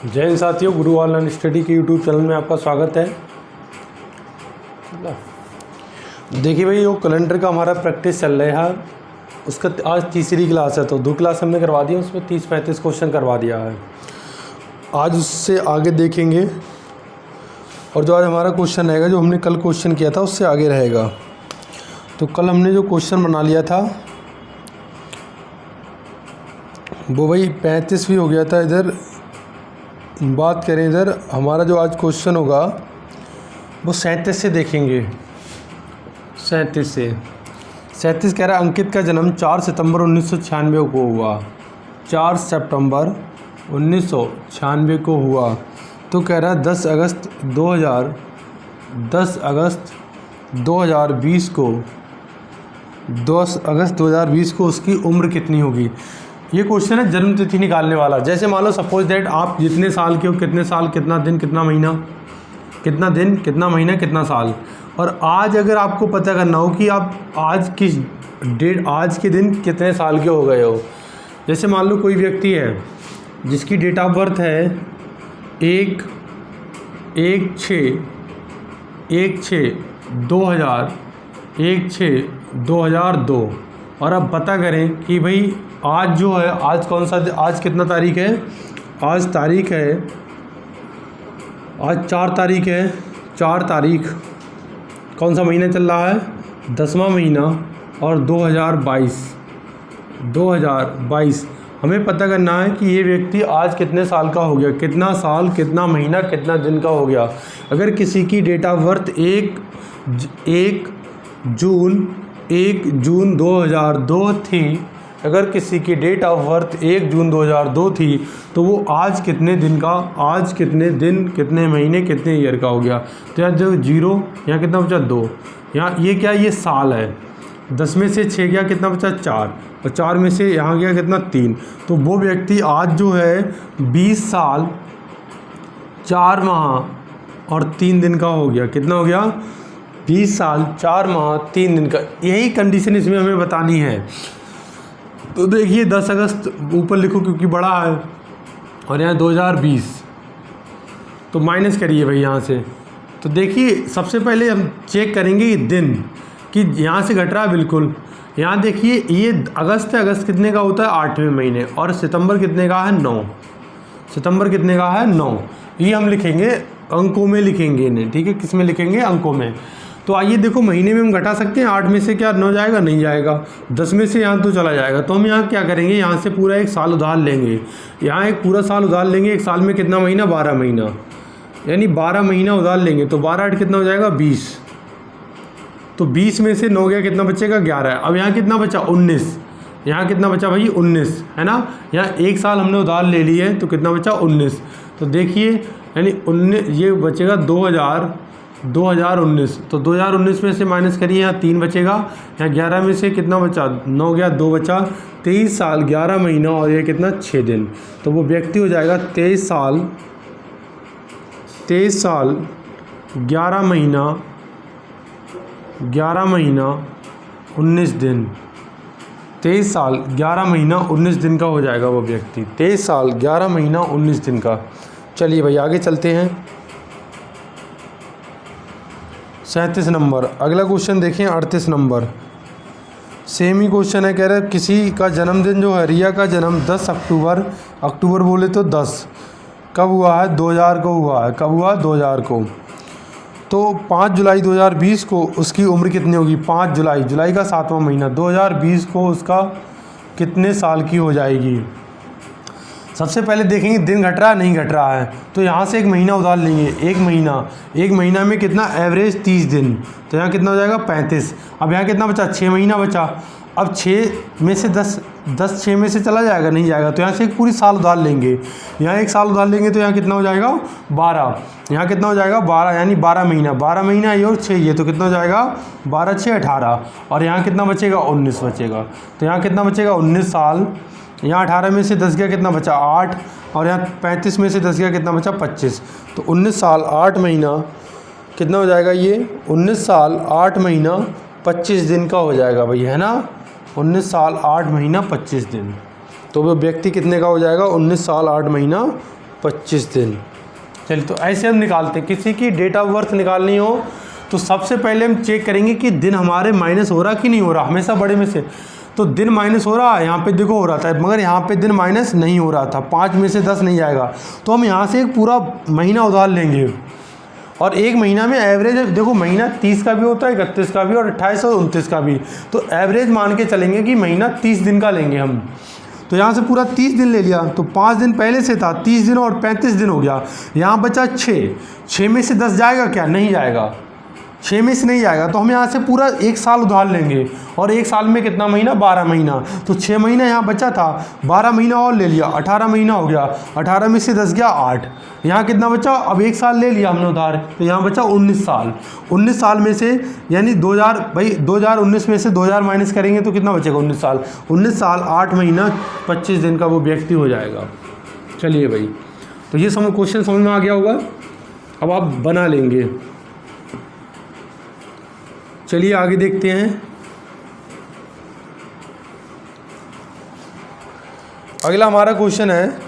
जय हिंद साथियों, गुरु online study के यूट्यूब चैनल में आपका स्वागत है। देखिए भाई, वो कैलेंडर का हमारा प्रैक्टिस चल रहा है। उसका आज तीसरी क्लास है, तो 2 क्लास हमने करवा दी, उसमें 30-35 क्वेश्चन करवा दिया है। आज उससे आगे देखेंगे, और जो आज हमारा क्वेश्चन रहेगा, जो हमने कल क्वेश्चन किया था उससे आगे रहेगा। तो कल हमने जो क्वेश्चन बना लिया था वो भाई 35 भी हो गया था। इधर बात करें, इधर हमारा जो आज क्वेश्चन होगा वो 37 से देखेंगे। 37 से 37 कह रहा है, अंकित का जन्म 4 सितंबर 1996 को हुआ। 4 सितंबर 1996 को हुआ। तो कह रहा है 10 अगस्त 2020 को 10 अगस्त 2020 को उसकी उम्र कितनी होगी। ये क्वेश्चन है जन्म तिथि निकालने वाला। जैसे मान लो सपोज दैट आप जितने साल के हो, कितने साल कितना दिन कितना महीना, कितना दिन कितना महीना कितना साल, और आज अगर आपको पता करना हो कि आप आज किस डेट, आज के दिन कितने साल के हो गए हो। जैसे मान लो कोई व्यक्ति है जिसकी डेट ऑफ बर्थ है 1/6/2002 और अब पता करें कि भाई आज जो है, आज कौन सा, आज कितना तारीख है, आज तारीख है, आज 4 तारीख है। 4 तारीख कौन सा महीना चल रहा है, 10वां महीना, और 2022 हमें पता करना है कि ये व्यक्ति आज कितने साल का हो गया, कितना साल कितना महीना कितना दिन का हो गया। अगर किसी की डेट ऑफ बर्थ 1 जून 2002 थी, अगर किसी की डेट ऑफ बर्थ 1 जून 2002 थी, तो वो आज कितने दिन का, आज कितने दिन कितने महीने कितने ईयर का हो गया। तो यहाँ जो 0, यहाँ कितना बचा 2, यहाँ ये क्या, ये साल है। 10 में से 6 गया, कितना बचा 4, और 4 में से यहाँ गया कितना 3। तो वो व्यक्ति आज जो है 20 साल 4 माह और 3 दिन का हो गया। कितना हो गया, 20 साल 4 माह 3 दिन का। यही कंडीशन इसमें हमें बतानी है। तो देखिए 10 अगस्त ऊपर लिखो क्योंकि बड़ा है, और यहाँ 2020, तो माइनस करिए भाई यहाँ से। तो देखिए सबसे पहले हम चेक करेंगे ये दिन कि यहाँ से घट रहा है बिल्कुल। यहाँ देखिए ये अगस्त है, अगस्त कितने का होता है 8वें महीने, और सितंबर कितने का है 9, सितंबर कितने का है 9। ये हम लिखेंगे अंकों में, लिखेंगे इन्हें, ठीक है, किस में लिखेंगे, अंकों में। तो आइए देखो, महीने में हम घटा सकते हैं। 8 में से क्या 9 जाएगा, नहीं जाएगा। 10 में से यहाँ तो चला जाएगा। तो हम यहाँ क्या करेंगे, यहाँ से पूरा एक साल उधार लेंगे, यहाँ एक पूरा साल उधार लेंगे। एक साल में कितना महीना, 12 महीना, यानी 12 महीना उधार लेंगे। तो 12 8 कितना हो जाएगा 20। तो 20 में से 9 गया, कितना बचेगा 11। अब यहाँ कितना बचा 19, यहाँ कितना बचा भाई 19, है ना। यहाँ एक साल हमने उधार ले ली है, तो कितना बचा 19। तो देखिए यानी 19, ये बचेगा 2019। तो 2019 में से माइनस करिए, यहाँ 3 बचेगा। यहाँ 11 में से कितना बचा, 9 गया 2 बचा। 23 साल 11 महीना और ये कितना 6 दिन। तो वो व्यक्ति हो जाएगा 23 साल 11 महीना 19 दिन। 23 साल 11 महीना 19 दिन का हो जाएगा वो व्यक्ति। 23 साल 11 महीना 19 दिन का। चलिए भाई आगे चलते हैं। 37 नंबर, अगला क्वेश्चन देखें 38 नंबर। सेम ही क्वेश्चन है। कह रहा है किसी का जन्मदिन जो है, रिया का जन्म 10 अक्टूबर बोले तो 10 कब हुआ है, 2000 को हुआ है। कब हुआ, 2000 को। तो 5 जुलाई 2020 को उसकी उम्र कितनी होगी। 5 जुलाई का 7वां महीना 2020 को उसका कितने साल की हो जाएगी। सबसे पहले देखेंगे दिन घट रहा है नहीं घट रहा है। तो यहाँ से एक महीना उधार लेंगे। एक महीना में कितना, एवरेज 30 दिन। तो यहाँ कितना हो जाएगा 35। अब यहाँ कितना बचा, 6 महीना बचा। अब 6 में से 10 6 में से चला जाएगा, नहीं जाएगा। तो यहाँ से एक पूरी साल उधार लेंगे। यहाँ एक साल उधार लेंगे, तो यहाँ कितना हो जाएगा 12। यहाँ कितना हो जाएगा 12, यानी 12 महीना ये और 6 ये, तो कितना हो जाएगा 12 6 18। और यहाँ कितना बचेगा 19 बचेगा। तो यहाँ कितना बचेगा 19 साल। यहाँ 18 में से 10 गया, कितना बचा 8, और यहाँ 35 में से 10 गया, कितना बचा 25। तो 19 साल 8 महीना कितना हो जाएगा, ये 19 साल 8 महीना 25 दिन का हो जाएगा भाई, है ना। 19 साल 8 महीना 25 दिन। तो वो व्यक्ति कितने का हो जाएगा, 19 साल 8 महीना 25 दिन। चलिए तो ऐसे हम निकालते हैं। किसी की डेट ऑफ बर्थ निकालनी हो तो सबसे पहले हम चेक करेंगे कि दिन हमारे माइनस हो रहा कि नहीं हो रहा, हमेशा बड़े में से। तो दिन माइनस हो रहा है, यहाँ पे देखो हो रहा था, मगर यहाँ पे दिन माइनस नहीं हो रहा था, 5 में से 10 नहीं जाएगा। तो हम यहाँ से एक पूरा महीना उधार लेंगे और एक महीना में एवरेज देखो, महीना 30 का भी होता है, 31 का भी और 28 और 29 का भी। तो एवरेज मान के चलेंगे कि महीना 30 दिन का लेंगे हम। तो यहाँ से पूरा 30 दिन ले लिया, तो 5 दिन पहले से था, 30 दिन और 35 दिन हो गया। यहाँ बचा 6 में से 10 जाएगा क्या? नहीं जाएगा, 6 में से नहीं जाएगा। तो हम यहाँ से पूरा 1 साल उधार लेंगे और 1 साल में कितना महीना? 12 महीना। तो 6 महीना यहाँ बचा था, 12 महीना और ले लिया, 18 महीना हो गया। 18 में से 10 गया 8। यहाँ कितना बचा? अब 1 साल ले लिया हमने उधार, तो यहाँ बचा 19 साल। 19 साल में से यानी 2019 में से 2000 माइनस करेंगे तो कितना बचेगा? 19 साल। 19 साल 8 महीना 25 दिन का वो व्यक्ति हो जाएगा। चलिए भाई, तो ये क्वेश्चन समझ में आ गया होगा। अब आप बना लेंगे। चलिए आगे देखते हैं। अगला हमारा क्वेश्चन है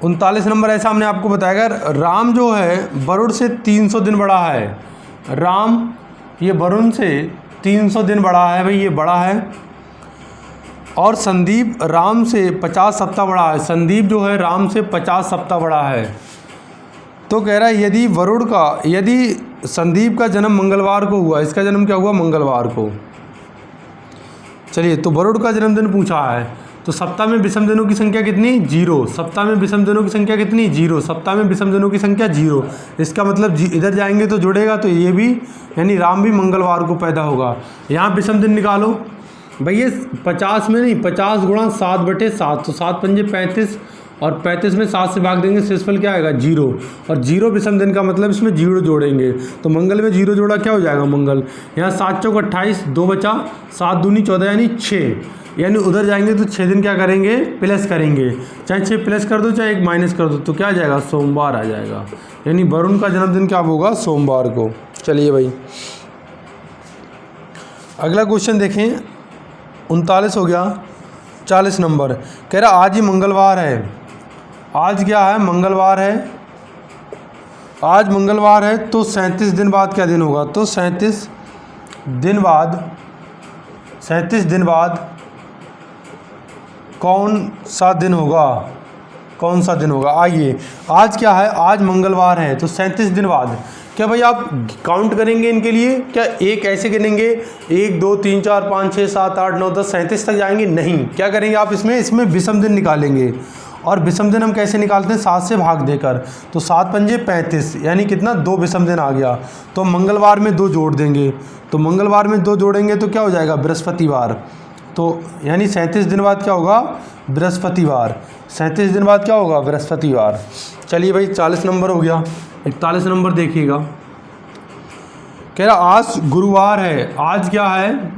39 नंबर। ऐसा हमने आपको बताया, राम जो है वरुण से 300 दिन बड़ा है। राम ये वरुण से 300 दिन बड़ा है, भाई ये बड़ा है। और संदीप राम से 50 सप्ताह बड़ा है। संदीप जो है राम से 50 सप्ताह बड़ा है। तो कह रहा है यदि संदीप का जन्म मंगलवार को हुआ, इसका जन्म क्या हुआ? मंगलवार को। चलिए, तो वरुण का जन्मदिन पूछा है, तो सप्ताह में विषम दिनों की संख्या कितनी? 0। सप्ताह में विषम दिनों की संख्या कितनी? 0। सप्ताह में विषम दिनों की संख्या 0। इसका मतलब इधर जाएंगे तो जुड़ेगा, तो ये भी यानी राम भी मंगलवार को पैदा होगा। यहाँ विषम दिन निकालो भाई, ये 50 में नहीं, 50 गुणा 7/7, तो 7 पंजे 35 और 35 में 7 से भाग देंगे, शेषफल क्या आएगा? 0। और 0 विषम दिन का मतलब इसमें 0 जोड़ेंगे, तो मंगल में 0 जोड़ा क्या हो जाएगा? मंगल। यहाँ 7 चौक 28, 2 बचा, 7 दूनी 14 यानी 6। यानी उधर जाएंगे तो 6 दिन क्या करेंगे? प्लस करेंगे। चाहे 6 प्लस कर दो चाहे 1 माइनस कर दो, तो क्या आ जाएगा? सोमवार आ जाएगा। यानी वरुण का जन्मदिन क्या होगा? सोमवार को। चलिए भाई, अगला क्वेश्चन देखें। 39 हो गया। 40 नंबर कह रहा आज ही मंगलवार है। आज क्या है? मंगलवार है। आज मंगलवार है, तो 37 दिन बाद क्या दिन होगा? तो 37 दिन बाद कौन सा दिन होगा? आइए, आज क्या है? आज मंगलवार है, तो 37 दिन बाद क्या भाई आप काउंट करेंगे इनके लिए? क्या एक ऐसे गिनेंगे 1 2 3 4 5 6 7 8 9 10 37 तक जाएंगे? नहीं। क्या करेंगे आप? इसमें विषम दिन निकालेंगे। और विषम दिन हम कैसे निकालते हैं? 7 से भाग देकर। तो 7 पंजे 35 यानी कितना? 2 विषम दिन आ गया। तो मंगलवार में 2 जोड़ देंगे, तो मंगलवार में 2 जोड़ेंगे तो क्या हो जाएगा? बृहस्पतिवार। तो यानी 37 दिन बाद क्या होगा? बृहस्पतिवार। 37 दिन बाद क्या होगा? बृहस्पतिवार। चलिए भाई, 40 नंबर हो गया। 41 नंबर देखिएगा। कह रहा आज गुरुवार है। आज क्या है?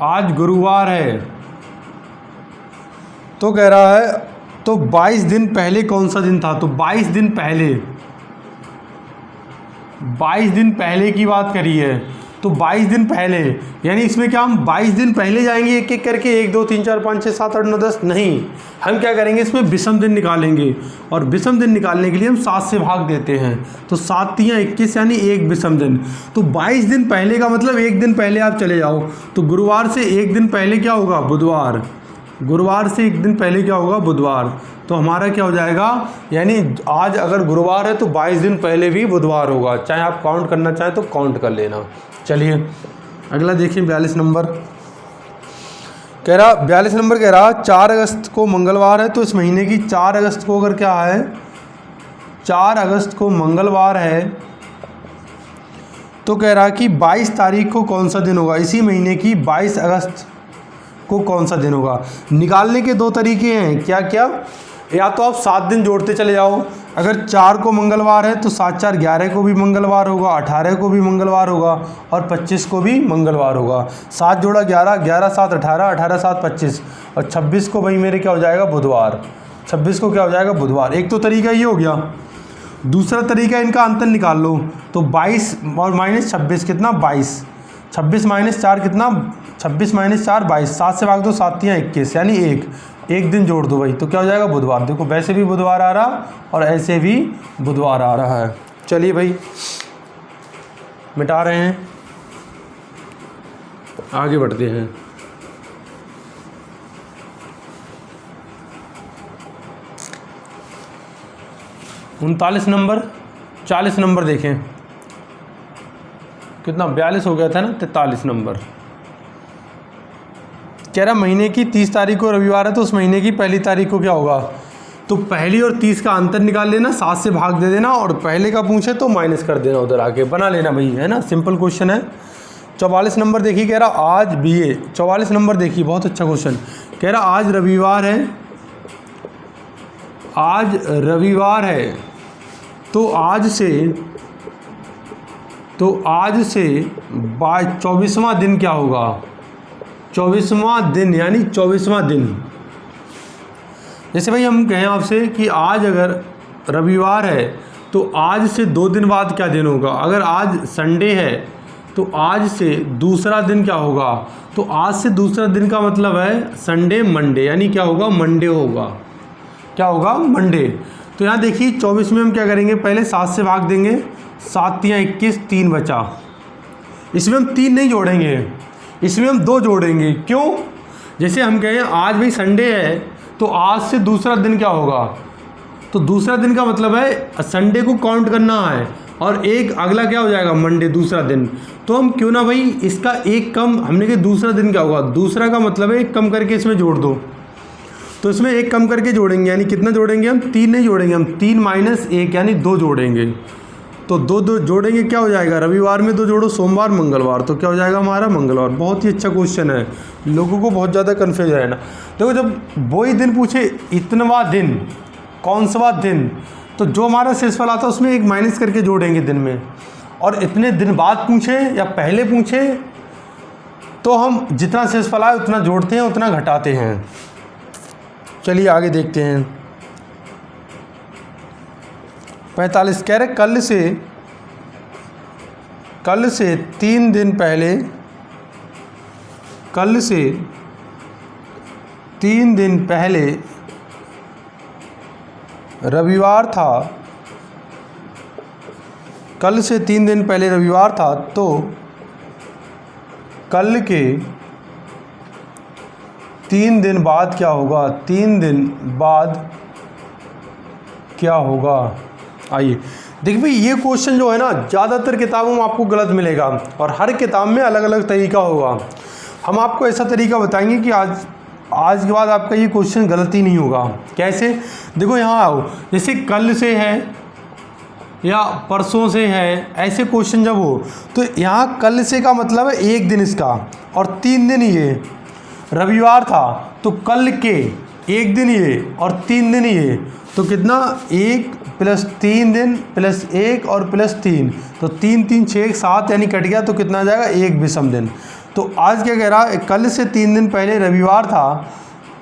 आज गुरुवार है। तो कह रहा है तो 22 दिन पहले कौन सा दिन था? तो 22 दिन पहले की बात करी है। तो 22 दिन पहले यानी इसमें क्या हम 22 दिन पहले जाएंगे एक एक करके? 1 2 3 4 5 6 7 8 9 10 नहीं। हम क्या करेंगे? इसमें विषम दिन निकालेंगे, और विषम दिन निकालने के लिए हम 7 से भाग देते हैं। तो 7 तियाँ 21 यानी 1 विषम दिन। तो 22 दिन पहले का मतलब 1 दिन पहले आप चले जाओ, तो गुरुवार से 1 दिन पहले क्या होगा? बुधवार। गुरुवार से 1 दिन पहले क्या होगा? बुधवार। तो हमारा क्या हो जाएगा? यानी आज अगर गुरुवार है तो 22 दिन पहले भी बुधवार होगा। चाहे आप काउंट करना चाहें तो काउंट कर लेना। चलिए अगला देखिए 42 नंबर। 42 नंबर कह रहा 4 अगस्त को मंगलवार है, तो इस महीने की 4 अगस्त को अगर क्या है? 4 अगस्त को मंगलवार है, तो कह रहा कि 22 तारीख को कौन सा दिन होगा? इसी महीने की 22 अगस्त को कौन सा दिन होगा? निकालने के 2 तरीके हैं। क्या क्या? या तो आप 7 दिन जोड़ते चले जाओ। अगर 4 को मंगलवार है तो 7 4 11 को भी मंगलवार होगा, 18 को भी मंगलवार होगा और 25 को भी मंगलवार होगा। 7 जोड़ा 11, 11 7 18, 18 7 25 और 26 को भाई मेरे क्या हो जाएगा? बुधवार। 26 को क्या हो जाएगा? बुधवार। एक तो तरीका ये हो गया। दूसरा तरीका इनका अंतर निकाल लो, तो 22 और -26 कितना? 22। 26 - 4 कितना? 26 माइनस 4 22, 7 से भाग दो, 7 तियाँ 21, यानी एक दिन जोड़ दो भाई, तो क्या हो जाएगा बुधवार। देखो वैसे भी बुधवार आ रहा और ऐसे भी बुधवार आ रहा है। चलिए भाई मिटा रहे हैं, आगे बढ़ते हैं। उनतालीस नंबर, 40 नंबर देखें कितना 42 हो गया था ना, 43 नंबर कह रहा महीने की 30 तारीख को रविवार है तो उस महीने की पहली तारीख को क्या होगा। तो पहली और 30 का अंतर निकाल लेना, 7 से भाग दे देना और पहले का पूछे तो माइनस कर देना, उधर आके बना लेना भाई, है ना, सिंपल क्वेश्चन है। 44 नंबर देखिए, कह रहा आज भी ये 44 नंबर देखिए, बहुत अच्छा क्वेश्चन। कह रहा आज रविवार है, आज रविवार है तो आज से 24वां दिन क्या होगा। 24वां दिन यानी 24वां दिन। जैसे भाई हम कहें आपसे कि आज अगर रविवार है तो आज से 2 दिन बाद क्या दिन होगा। अगर आज संडे है तो आज से दूसरा दिन क्या होगा। तो आज से दूसरा दिन का मतलब है संडे मंडे, यानी क्या होगा मंडे होगा। क्या होगा मंडे। तो यहाँ देखिए 24 में हम क्या करेंगे, पहले 7 से भाग देंगे, 7 तियाँ 21, 3 बचा। इसमें हम 3 नहीं जोड़ेंगे, इसमें हम 2 जोड़ेंगे। क्यों, जैसे हम कहें आज भाई संडे है तो आज से दूसरा दिन क्या होगा। तो दूसरा दिन का मतलब है संडे को काउंट करना है और एक अगला क्या हो जाएगा मंडे, दूसरा दिन। तो हम क्यों ना भाई इसका एक कम, हमने कहा दूसरा दिन क्या होगा, दूसरा का मतलब है एक कम करके इसमें जोड़ दो। तो इसमें एक कम करके जोड़ेंगे, यानी कितना जोड़ेंगे हम, 3 नहीं जोड़ेंगे हम, 3 माइनस 1 यानी 2 जोड़ेंगे। तो 2 जोड़ेंगे क्या हो जाएगा, रविवार में 2 जोड़ो, सोमवार मंगलवार, तो क्या हो जाएगा हमारा मंगलवार। बहुत ही अच्छा क्वेश्चन है, लोगों को बहुत ज़्यादा कन्फ्यूज है ना। देखो जब वही दिन पूछे इतनवा दिन, कौन सा दिन, तो जो हमारा शेषफल आता है उसमें एक माइनस करके जोड़ेंगे दिन में। और इतने दिन बाद पूछे या पहले पूछे तो हम जितना शेषफल आए उतना जोड़ते हैं, उतना घटाते हैं। चलिए आगे देखते हैं। 45 कह रहे कल से 3 दिन पहले, कल से 3 दिन पहले रविवार था, कल से 3 दिन पहले रविवार था तो कल के 3 दिन बाद क्या होगा, 3 दिन बाद क्या होगा। आइए देखिए भाई ये क्वेश्चन जो है ना ज़्यादातर किताबों में आपको गलत मिलेगा और हर किताब में अलग अलग तरीका होगा। हम आपको ऐसा तरीका बताएंगे कि आज के बाद आपका ये क्वेश्चन गलत ही नहीं होगा। कैसे, देखो यहाँ आओ, जैसे कल से है या परसों से है, ऐसे क्वेश्चन जब हो तो यहाँ कल से का मतलब है एक दिन इसका और 3 दिन ये, रविवार था तो कल के एक दिन ये और 3 दिन ये, तो कितना 1 + 3 दिन + 1 और +3, तो 3 3 6 7 यानी कट गया, तो कितना आ जाएगा 1 विषम दिन। तो आज क्या कह रहा है, कल से 3 दिन पहले रविवार था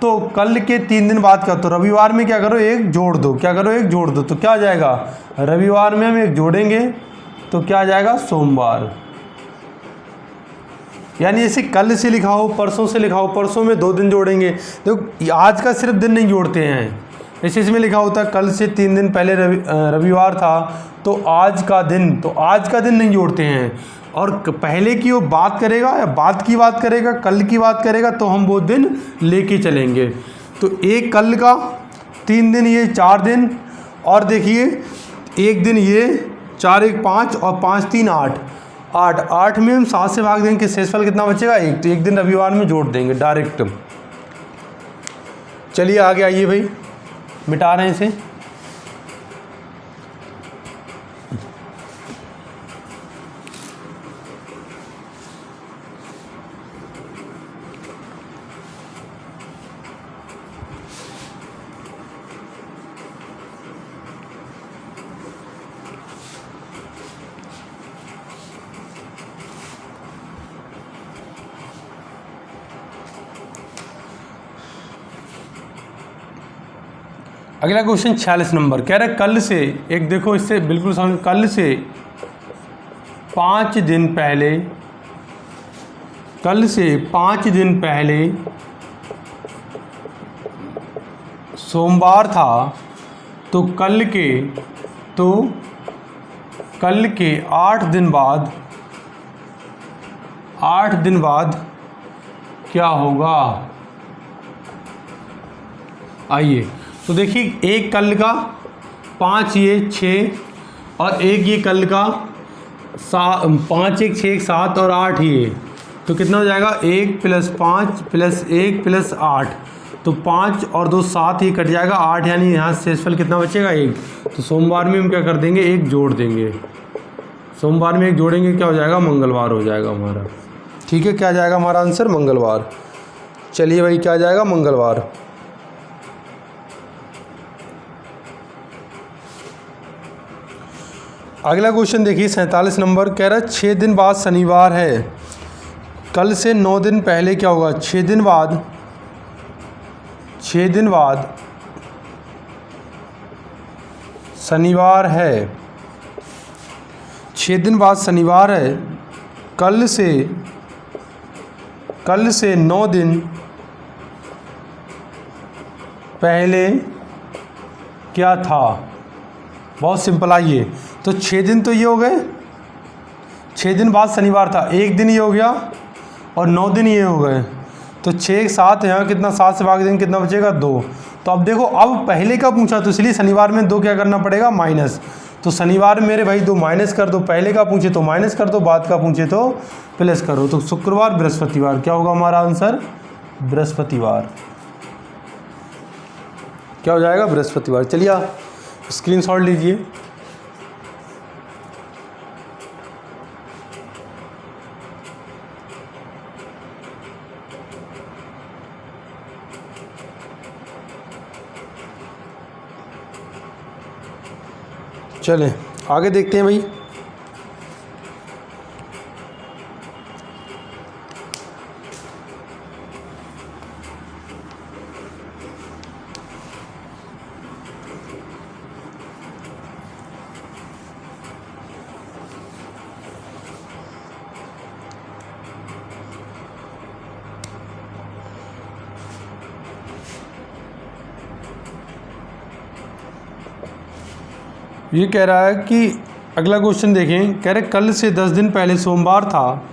तो कल के 3 दिन बाद क्या, तो रविवार में क्या करो एक जोड़ दो, क्या करो एक जोड़ दो, तो क्या आ जाएगा, रविवार में हम एक जोड़ेंगे तो क्या आ जाएगा सोमवार। यानी जैसे कल से लिखा हो, परसों से लिखा हो, परसों में 2 दिन जोड़ेंगे। देखो आज का सिर्फ दिन नहीं जोड़ते हैं, जैसे इसमें लिखा होता है कल से 3 दिन पहले रविवार था तो आज का दिन, तो आज का दिन नहीं जोड़ते हैं। और पहले की वो बात करेगा या बाद की बात करेगा, कल की बात करेगा, तो हम वो दिन लेके चलेंगे। तो एक कल का, 3 दिन ये, 4 दिन, और देखिए एक दिन ये, 4 1 5 और 5 3 8, 8 में हम 7 से भाग देंगे, शेषफल कितना बचेगा 1, तो एक दिन रविवार में जोड़ देंगे डायरेक्ट। चलिए आगे आइए भाई, मिटा रहे हैं इसे। अगला क्वेश्चन 46 नंबर कह रहा है कल से, एक देखो इससे बिल्कुल समझ, कल से 5 दिन पहले कल से 5 दिन पहले सोमवार था, तो कल के 8 दिन बाद क्या होगा। आइए तो देखिए, एक कल का 5 ये 6 और एक ये कल का 5 1 6 7 और 8 ये, तो कितना हो जाएगा 1 + 5 + 1 + 8, तो 5 और 2 7 ही कट जाएगा 8, यानी यहाँ शेषफल कितना बचेगा 1। तो सोमवार में हम क्या कर देंगे, 1 जोड़ देंगे। सोमवार में 1 जोड़ेंगे, क्या हो जाएगा, मंगलवार हो जाएगा हमारा। ठीक है, क्या जाएगा हमारा आंसर, मंगलवार। चलिए भाई, क्या जाएगा, मंगलवार। अगला क्वेश्चन देखिए 47 नंबर, कह रहा है 6 दिन बाद शनिवार है, कल से 9 दिन पहले क्या होगा। 6 दिन बाद शनिवार है, 6 दिन बाद शनिवार है, कल से 9 दिन पहले क्या था। बहुत सिंपल। आइए, तो 6 दिन तो ये हो गए, 6 दिन बाद शनिवार था, 1 दिन ये हो गया और 9 दिन ये हो गए, तो 6 7 यहाँ कितना, 7 से भाग देंगे कितना बचेगा 2। तो अब देखो, अब पहले का पूछा तो इसलिए शनिवार में 2 क्या करना पड़ेगा, माइनस। तो शनिवार में मेरे भाई 2 माइनस कर दो, पहले का पूछे तो माइनस कर दो, बाद का पूछे तो प्लस करो। तो शुक्रवार बृहस्पतिवार क्या होगा हमारा आंसर, बृहस्पतिवार। क्या हो जाएगा, बृहस्पतिवार। चलिए आप स्क्रीनशॉट लीजिए। चलें आगे देखते हैं भाई। ये कह रहा है कि अगला क्वेश्चन देखें, कह रहे कल से 10 दिन पहले सोमवार था,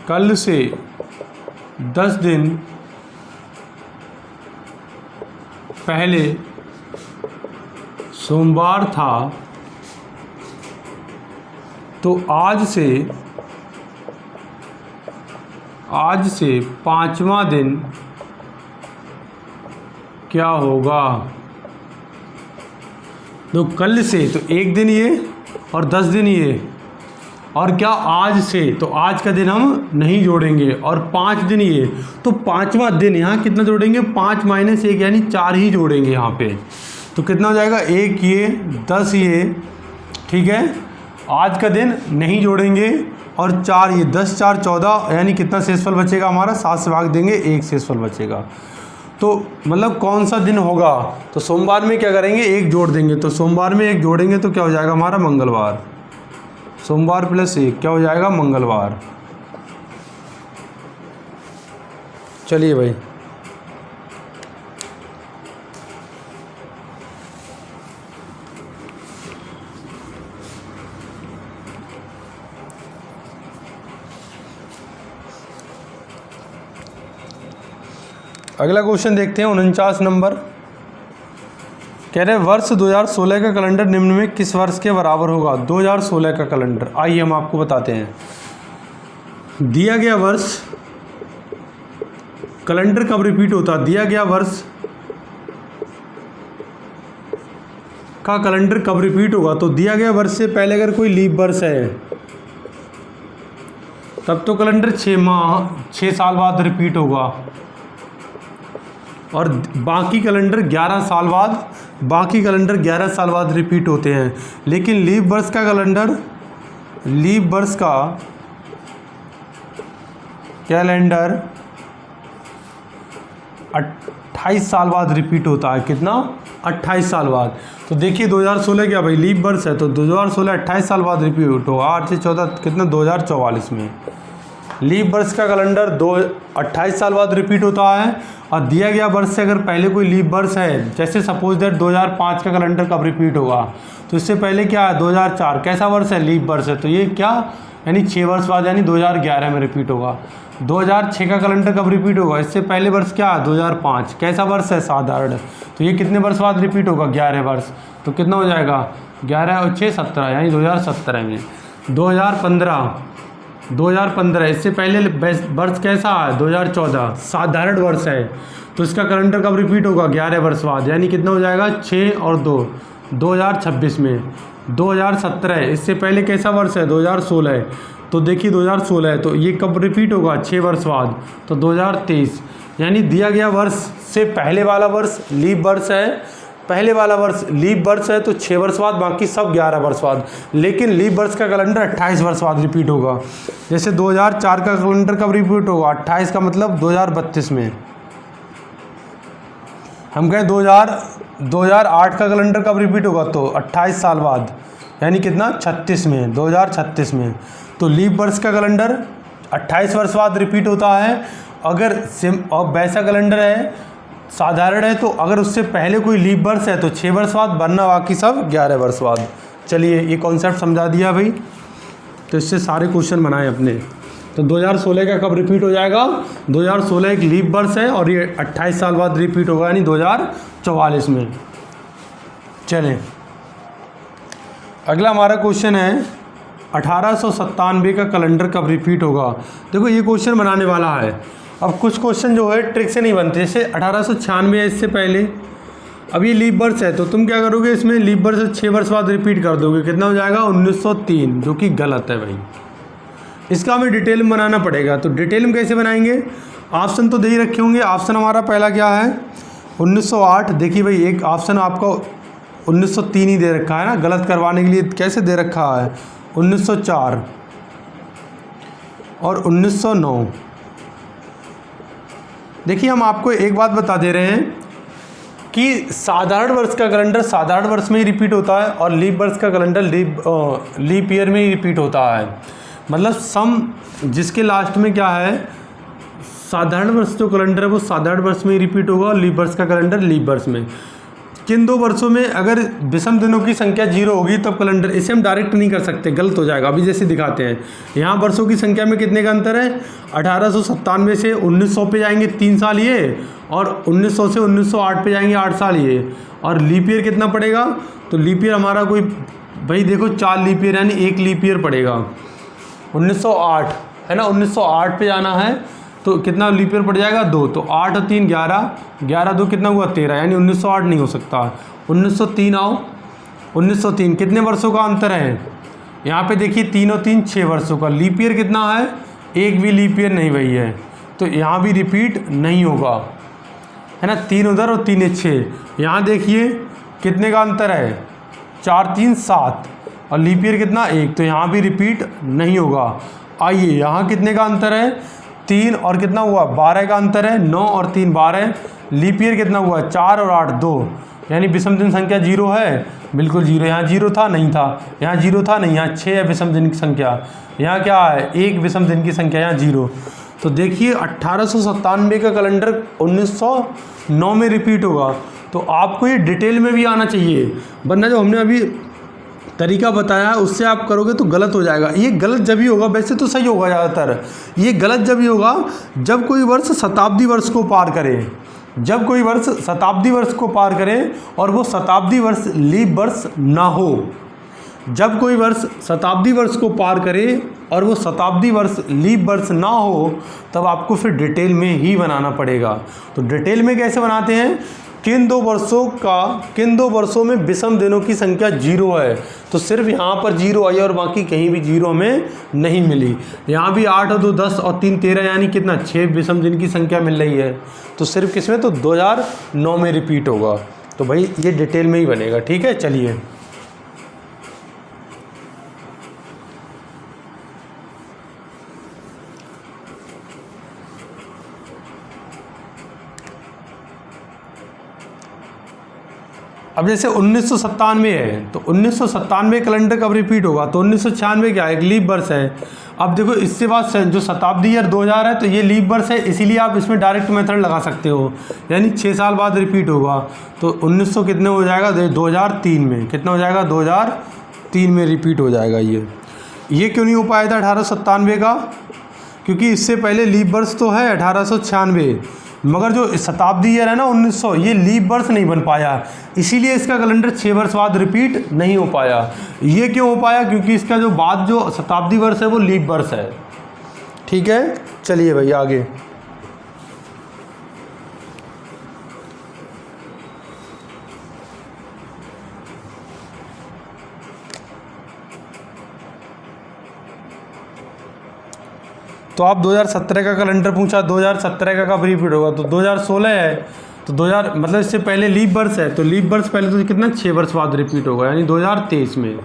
कल से 10 दिन पहले सोमवार था, तो आज से 5वां दिन क्या होगा। तो कल से तो 1 दिन ये और 10 दिन ये, और क्या आज से, तो आज का दिन हम नहीं जोड़ेंगे, और 5 दिन ये, तो 5वां दिन यहाँ कितना जोड़ेंगे, 5 - 1 यानी 4 ही जोड़ेंगे यहाँ पे। तो कितना हो जाएगा, 1 ये 10 ये, ठीक है, आज का दिन नहीं जोड़ेंगे, और 4 ये 10 4 14, यानी कितना शेषफल बचेगा हमारा, 7 से भाग देंगे 1 शेषफल बचेगा। तो मतलब कौन सा दिन होगा, तो सोमवार में क्या करेंगे, 1 जोड़ देंगे, तो सोमवार में 1 जोड़ेंगे तो क्या हो जाएगा हमारा, मंगलवार। सोमवार + 1 क्या हो जाएगा, मंगलवार। चलिए भाई, अगला क्वेश्चन देखते हैं 49 नंबर, कह रहे वर्ष 2016 का कैलेंडर निम्न में किस वर्ष के बराबर होगा। 2016 का कैलेंडर, आइए हम आपको बताते हैं। दिया गया वर्ष, कैलेंडर कब रिपीट होता, दिया गया वर्ष का कैलेंडर कब रिपीट होगा। तो दिया गया वर्ष से पहले अगर कोई लीप वर्ष है तब तो कैलेंडर 6 साल बाद रिपीट होगा, और बाकी कैलेंडर 11 साल बाद रिपीट होते हैं। लेकिन लीप वर्ष का कैलेंडर 28 साल बाद रिपीट होता है। कितना, 28 साल बाद। तो देखिए 2016 क्या भाई लीप वर्ष है, तो 2016 28 साल बाद रिपीट होगा, 8 से 14 कितना, 2044 में। लीप वर्ष का कैलेंडर 28 साल बाद रिपीट होता है। और दिया गया वर्ष से अगर पहले कोई लीप वर्ष है, जैसे सपोज दैट 2005 का कैलेंडर कब रिपीट होगा, तो इससे पहले क्या है 2004 कैसा वर्ष है, लीप वर्ष है, तो ये क्या यानी 6 वर्ष बाद यानी 2011 में रिपीट होगा। 2006 का कैलेंडर कब रिपीट होगा, इससे पहले वर्ष क्या है 2005 कैसा वर्ष है, साधारण, तो ये कितने वर्ष बाद रिपीट होगा 11 वर्ष, तो कितना हो जाएगा 11 और 6 17 यानी 2017 में। 2015 इससे पहले वर्ष कैसा है 2014 साधारण वर्ष है, तो इसका कैलेंडर कब रिपीट होगा 11 वर्ष बाद यानी कितना हो जाएगा 6 और 2 2026 में। 2017 इससे पहले कैसा वर्ष है 2016 है, तो देखिए 2016 है, तो ये कब रिपीट होगा 6 वर्ष बाद, तो 2023 यानी दिया गया वर्ष से पहले वाला वर्ष लीप वर्ष है, पहले वाला वर्ष लीप वर्ष है तो 6 वर्ष बाद, बाकी सब 11 वर्ष बाद। लेकिन लीप वर्ष का कैलेंडर 28 वर्ष बाद रिपीट होगा। जैसे 2004 का कैलेंडर कब रिपीट होगा 28 का मतलब 2032 में। हम कहें 2008 का कैलेंडर कब रिपीट होगा, तो 28 साल बाद यानी कितना 36 में 2036 में। तो लीप वर्ष का कैलेंडर 28 वर्ष बाद रिपीट होता है। अगर और वैसा कैलेंडर है साधारण है, तो अगर उससे पहले कोई लीप वर्ष है तो 6 वर्ष बाद, वरना बाकी सब 11 वर्ष बाद। चलिए ये कॉन्सेप्ट समझा दिया भाई, तो इससे सारे क्वेश्चन बनाए अपने। तो 2016 का कब रिपीट हो जाएगा, 2016 एक लीप वर्ष है और ये 28 साल बाद रिपीट होगा यानी 2044 में। चलें अगला हमारा क्वेश्चन है 1897 का कैलेंडर कब रिपीट होगा। देखो ये क्वेश्चन बनाने वाला है। अब कुछ क्वेश्चन जो है ट्रिक से नहीं बनते, जैसे 1896 है इससे पहले, अब ये लीप वर्ष है तो तुम क्या करोगे, इसमें लीप वर्ष 6 वर्ष बाद रिपीट कर दोगे, कितना हो जाएगा 1903, जो कि गलत है भाई। इसका हमें डिटेल में बनाना पड़ेगा। तो डिटेल में कैसे बनाएंगे, ऑप्शन तो दे ही रखे होंगे। ऑप्शन हमारा पहला क्या है 1908। देखिए भाई एक ऑप्शन आपको 1903 ही दे रखा है ना, गलत करवाने के लिए कैसे दे रखा है 1904 और 1909। देखिए हम आपको एक बात बता दे रहे हैं कि साधारण वर्ष का कैलेंडर साधारण वर्ष में ही रिपीट होता है और लीप वर्ष का कैलेंडर लीप ईयर में ही रिपीट होता है। मतलब सम जिसके लास्ट में क्या है, साधारण वर्ष जो कैलेंडर है वो साधारण वर्ष में ही रिपीट होगा और लीप वर्ष का कैलेंडर लीप वर्ष में। किन दो वर्षों में अगर विषम दिनों की संख्या 0 होगी तब कैलेंडर, इसे हम डायरेक्ट नहीं कर सकते, गलत हो जाएगा। अभी जैसे दिखाते हैं यहाँ वर्षों की संख्या में कितने का अंतर है, 1897 से 1900 पे जाएंगे 3 साल ये, और 1900 से 1908 पे जाएंगे 8 साल ये। और लीप ईयर कितना पड़ेगा, तो लीप ईयर हमारा कोई भाई देखो 4 लीप ईयर यानी 1 लीप ईयर पड़ेगा। 1908 है ना, 1908 पे जाना है तो कितना लीप ईयर पड़ जाएगा 2, तो 8 और 3 11, 11 2 कितना हुआ 13, यानी 1908 नहीं हो सकता। 1903 आओ, 1903 कितने वर्षों का अंतर है, यहाँ पे देखिए 3 और 3 6 वर्षों का। लीप ईयर कितना है, एक भी लीप ईयर नहीं भई है, तो यहाँ भी रिपीट नहीं होगा, है ना। 3 उधर और 3 6, यहाँ देखिए कितने का अंतर है 4 3 7, और लीप ईयर कितना 1, तो यहाँ भी रिपीट नहीं होगा। आइए यहाँ कितने का अंतर है 3 और कितना हुआ 12 का अंतर है, 9 और 3 12। लीप ईयर कितना हुआ 4 और 8 2, यानी विषम दिन संख्या 0 है, बिल्कुल 0। यहाँ 0 था नहीं था, यहाँ 0 था नहीं, यहाँ 6 है विषम दिन की संख्या, यहाँ क्या है 1 विषम दिन की संख्या, यहाँ 0। तो देखिए 1897 का कैलेंडर 1909 में रिपीट होगा। तो आपको ये डिटेल में भी आना चाहिए, वरना जो हमने अभी तरीका बताया है उससे आप करोगे तो गलत हो जाएगा। ये गलत जब ही होगा, वैसे तो सही होगा ज़्यादातर, ये गलत जब ही होगा जब कोई वर्ष शताब्दी वर्ष को पार करे, जब कोई वर्ष शताब्दी वर्ष को पार करे और वो शताब्दी वर्ष लीप वर्ष ना हो। जब कोई वर्ष शताब्दी वर्ष को पार करे और वो शताब्दी वर्ष लीप वर्ष ना हो, तब आपको फिर डिटेल में ही बनाना पड़ेगा। तो डिटेल में कैसे बनाते हैं, किन दो वर्षों में विषम दिनों की संख्या 0 है, तो सिर्फ यहाँ पर 0 आई और बाकी कहीं भी 0 हमें नहीं मिली। यहाँ भी 8 और 2 10 और 3 13, यानी कितना 6 विषम दिन की संख्या मिल रही है, तो सिर्फ किसमें, तो 2009 में रिपीट होगा। तो भाई ये डिटेल में ही बनेगा, ठीक है। चलिए अब जैसे 1997 है तो 1997 कैलेंडर कब रिपीट होगा, तो 1996 क्या है, एक लीप वर्ष है। अब देखो इससे बाद जो शताब्दी ईयर 2000 है तो ये लीप वर्ष है, इसीलिए आप इसमें डायरेक्ट मेथड लगा सकते हो, यानी 6 साल बाद रिपीट होगा। तो 1900 कितने हो जाएगा, 2003 में कितना हो जाएगा, 2003 में रिपीट हो जाएगा। ये क्यों नहीं हो पाया था 1897 का, क्योंकि इससे पहले लीप वर्ष तो है 1896, मगर जो शताब्दी ईयर है ना 1900, ये लीप वर्ष नहीं बन पाया, इसीलिए इसका कैलेंडर 6 वर्ष बाद रिपीट नहीं हो पाया। ये क्यों हो पाया, क्योंकि इसका जो बाद जो शताब्दी वर्ष है वो लीप वर्ष है। ठीक है, चलिए भाई आगे। तो आप 2017 का कैलेंडर पूछा, 2017 का कब रिपीट होगा, तो 2016 है, तो 2000 मतलब इससे पहले लीप वर्ष है, तो लीप वर्ष पहले तो कितना 6 वर्ष बाद रिपीट होगा, यानी 2023 में।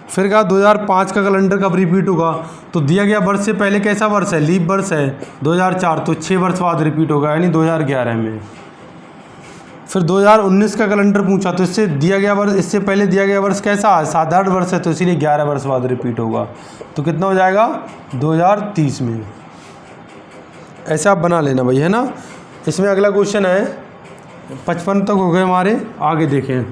फिर कहा 2005 का कैलेंडर कब रिपीट होगा, तो दिया गया वर्ष से पहले कैसा वर्ष है, लीप वर्ष है 2004, तो 6 वर्ष बाद रिपीट होगा, यानी 2011 में। फिर 2019 का कैलेंडर पूछा, तो इससे दिया गया वर्ष, इससे पहले दिया गया वर्ष कैसा है, साधारण वर्ष है, तो इसीलिए 11 वर्ष बाद रिपीट होगा, तो कितना हो जाएगा 2030 में। ऐसा आप बना लेना भाई, है ना। इसमें अगला क्वेश्चन है 55 तक हो गए हमारे, आगे देखें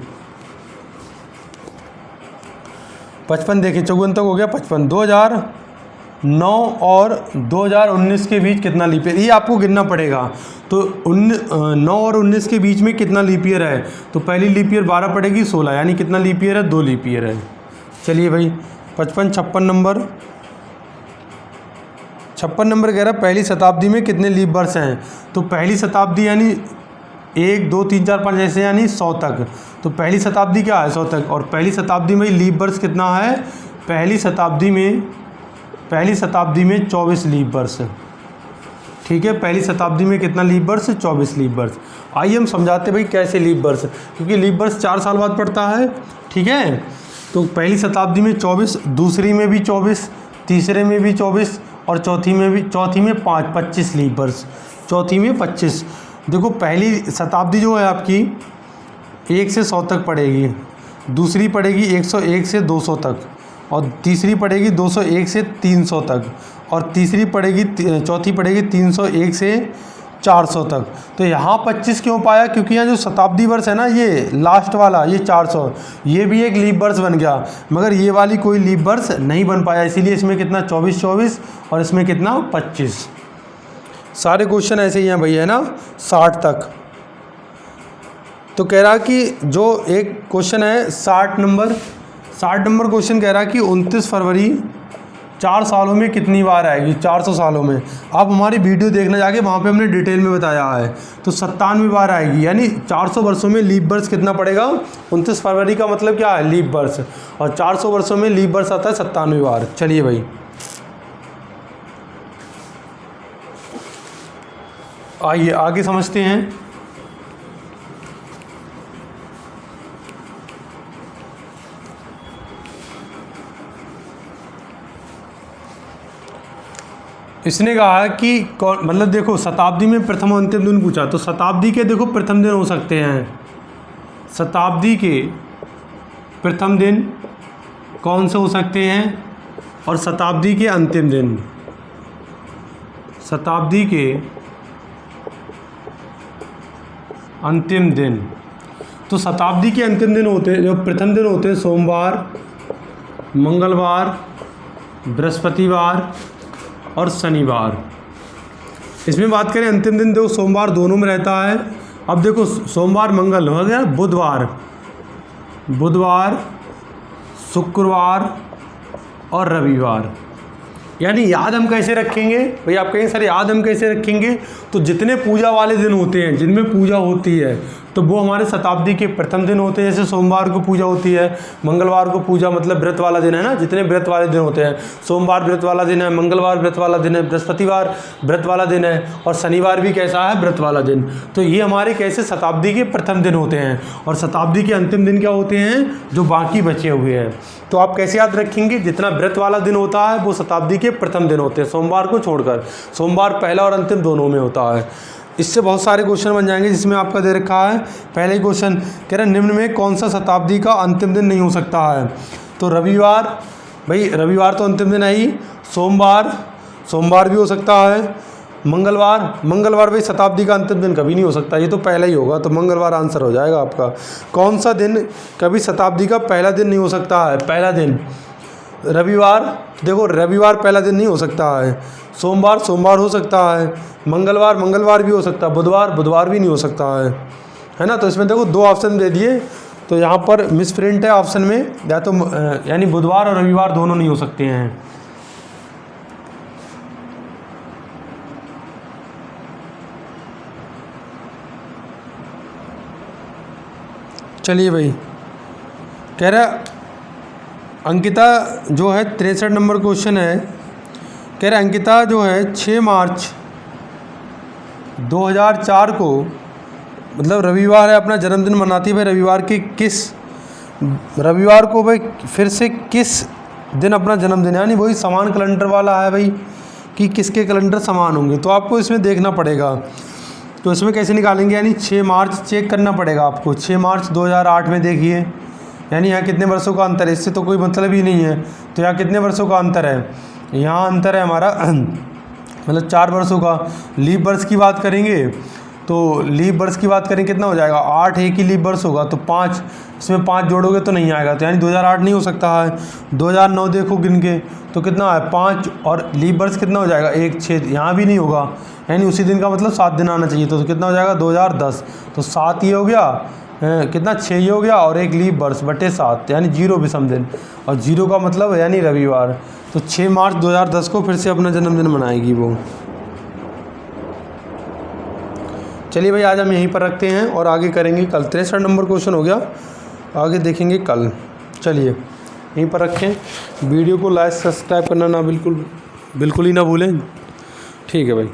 55 देखें, 54 तक हो गया 55। 2009 और 2019 के बीच कितना लीप ईयर, ये आपको गिनना पड़ेगा। तो 9 और 19 के बीच में कितना लीप ईयर है, तो पहली लीप ईयर 12 पड़ेगी 16, यानी कितना लीप ईयर है, 2 लीप ईयर है। चलिए भाई 55 56 नंबर, 56 नंबर कह रहा है पहली शताब्दी में कितने लीप वर्ष हैं, तो पहली शताब्दी यानी 1 2 3 4 5 ऐसे, यानी 100 तक, तो पहली शताब्दी क्या है 100 तक, और पहली शताब्दी में लीप वर्ष कितना है, पहली शताब्दी में 24 लीप वर्ष। ठीक है, पहली शताब्दी में कितना लीप वर्ष, 24 लीप वर्ष। आइए हम समझाते भाई कैसे लीप वर्ष, क्योंकि लीप वर्ष 4 साल बाद पड़ता है। ठीक है, तो पहली शताब्दी में 24, दूसरी में भी 24, तीसरे में भी 24 और चौथी में 25 लीप वर्ष, चौथी में 25। देखो पहली शताब्दी जो है आपकी 1 से 100 तक पड़ेगी, दूसरी पड़ेगी 101 से 200 तक, और तीसरी पड़ेगी 201 से 300 तक, और चौथी पड़ेगी 301 से 400 तक। तो यहाँ 25 क्यों पाया, क्योंकि यहाँ जो शताब्दी वर्ष है ना, ये लास्ट वाला, ये 400, ये भी एक लीप वर्ष बन गया, मगर ये वाली कोई लीप वर्ष नहीं बन पाया, इसीलिए इसमें कितना 24 और इसमें कितना 25। सारे क्वेश्चन ऐसे ही हैं भैया, है ना, 60 तक। तो कह रहा कि जो एक क्वेश्चन है 60 नंबर क्वेश्चन कह रहा कि 29 फरवरी 4 सालों में कितनी बार आएगी, 400 सालों में। आप हमारी वीडियो देखने जाके वहाँ पे हमने डिटेल में बताया है, तो 97 बार आएगी, यानी 400 वर्षों में लीप वर्ष कितना पड़ेगा, 29 फरवरी का मतलब क्या है, लीप वर्ष, और 400 वर्षों में लीप वर्ष आता है 97 बार। चलिए भाई आइए आगे समझते हैं। इसने कहा कि मतलब देखो शताब्दी में प्रथम और अंतिम दिन पूछा, तो शताब्दी के देखो प्रथम दिन हो सकते हैं, शताब्दी के प्रथम दिन कौन से हो सकते हैं, और शताब्दी के अंतिम दिन, शताब्दी के अंतिम दिन। तो शताब्दी के अंतिम दिन होते हैं, जो प्रथम दिन होते हैं सोमवार, मंगलवार, बृहस्पतिवार और शनिवार। इसमें बात करें अंतिम दिन, देखो सोमवार दोनों में रहता है। अब देखो सोमवार मंगल हो गया, बुधवार शुक्रवार और रविवार। यानी याद हम कैसे रखेंगे भाई, आप कहेंगे सर याद हम कैसे रखेंगे, तो जितने पूजा वाले दिन होते हैं, जिनमें पूजा होती है, तो वो हमारे शताब्दी के प्रथम दिन होते हैं। जैसे सोमवार को पूजा होती है, मंगलवार को पूजा मतलब व्रत वाला दिन है ना, जितने व्रत वाले दिन होते हैं, सोमवार व्रत वाला दिन है, मंगलवार व्रत वाला दिन है, बृहस्पतिवार व्रत वाला दिन है, और शनिवार भी कैसा है, व्रत वाला दिन। तो ये हमारे कैसे शताब्दी के प्रथम दिन होते हैं, और शताब्दी के अंतिम दिन क्या होते हैं, जो बाकी बचे हुए हैं। तो आप कैसे याद रखेंगे, जितना व्रत वाला दिन होता है वो शताब्दी के प्रथम दिन होते हैं, सोमवार को छोड़कर। सोमवार पहला और अंतिम दोनों में होता है। इससे बहुत सारे क्वेश्चन बन जाएंगे, जिसमें आपका दे रखा है पहले ही क्वेश्चन कह रहा है निम्न में कौन सा शताब्दी का अंतिम दिन नहीं हो सकता है। तो रविवार, भाई रविवार तो अंतिम दिन है ही। सोमवार भी हो सकता है। मंगलवार भाई शताब्दी का अंतिम दिन कभी नहीं हो सकता, ये तो पहला ही होगा, तो मंगलवार आंसर हो जाएगा आपका। कौन सा दिन कभी शताब्दी का पहला दिन नहीं हो सकता है? पहला दिन रविवार, देखो रविवार पहला दिन नहीं हो सकता है। सोमवार हो सकता है। मंगलवार भी हो सकता है। बुधवार भी नहीं हो सकता है ना। तो इसमें देखो 2 ऑप्शन दे दिए, तो यहाँ पर मिसप्रिंट है ऑप्शन में, या तो यानी बुधवार और रविवार दोनों नहीं हो सकते हैं। चलिए भाई, कह रहा अंकिता जो है 63 नंबर क्वेश्चन है, कह रहा अंकिता जो है 6 मार्च 2004 को, मतलब रविवार है, अपना जन्मदिन मनाती है भाई। रविवार को भाई फिर से किस दिन अपना जन्मदिन, यानी वही समान कैलेंडर वाला है भाई, कि किसके कैलेंडर समान होंगे, तो आपको इसमें देखना पड़ेगा। तो इसमें कैसे निकालेंगे, यानी 6 मार्च चेक करना पड़ेगा आपको। 6 मार्च 2008 में देखिए, यानी यहाँ कितने वर्षों का अंतर है, इससे तो कोई मतलब ही नहीं है। तो यहाँ कितने वर्षों का अंतर है, यहाँ अंतर है हमारा मतलब 4 वर्षों का। लीप वर्ष की बात करेंगे, तो लीप वर्ष की बात करें कितना हो जाएगा, 8 एक ही लीप वर्ष होगा, तो 5 इसमें 5 जोड़ोगे तो नहीं आएगा, तो यानी 2008 नहीं हो सकता है। 2009 देखो गिन के, तो कितना है 5, और लीप वर्ष कितना हो जाएगा 1 6, यहाँ भी नहीं होगा, यानी उसी दिन का मतलब 7 दिन आना चाहिए, तो कितना हो जाएगा 2010, तो 7 ये हो गया, कितना 6 ये हो गया, और 1 लीप वर्ष बटे 7, यानी 0 विषम दिन, और 0 का मतलब यानी रविवार। तो 6 मार्च 2010 को फिर से अपना जन्मदिन मनाएगी वो। चलिए भाई, आज हम यहीं पर रखते हैं और आगे करेंगे कल। 63 नंबर क्वेश्चन हो गया, आगे देखेंगे कल। चलिए यहीं पर रखें, वीडियो को लाइक सब्सक्राइब करना ना बिल्कुल ही ना भूलें। ठीक है भाई।